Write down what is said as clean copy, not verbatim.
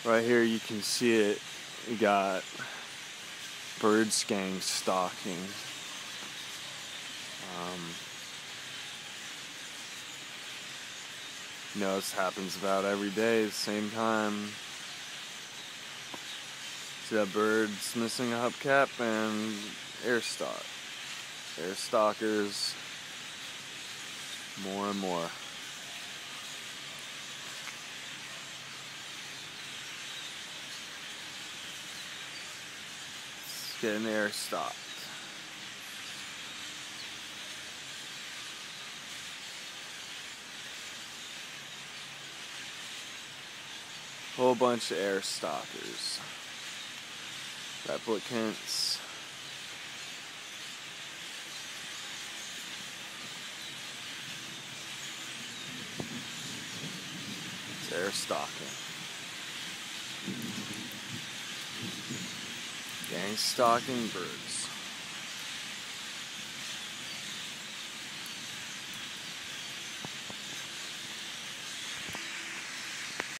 Right here you can see it. We got birds gangstalking. This happens about every day, same time. See that bird's missing a hubcap and air stalkers, more and more. It's getting air stalked. Whole bunch of air stalkers. Replicants. It's air stalking. Gang stalking birds.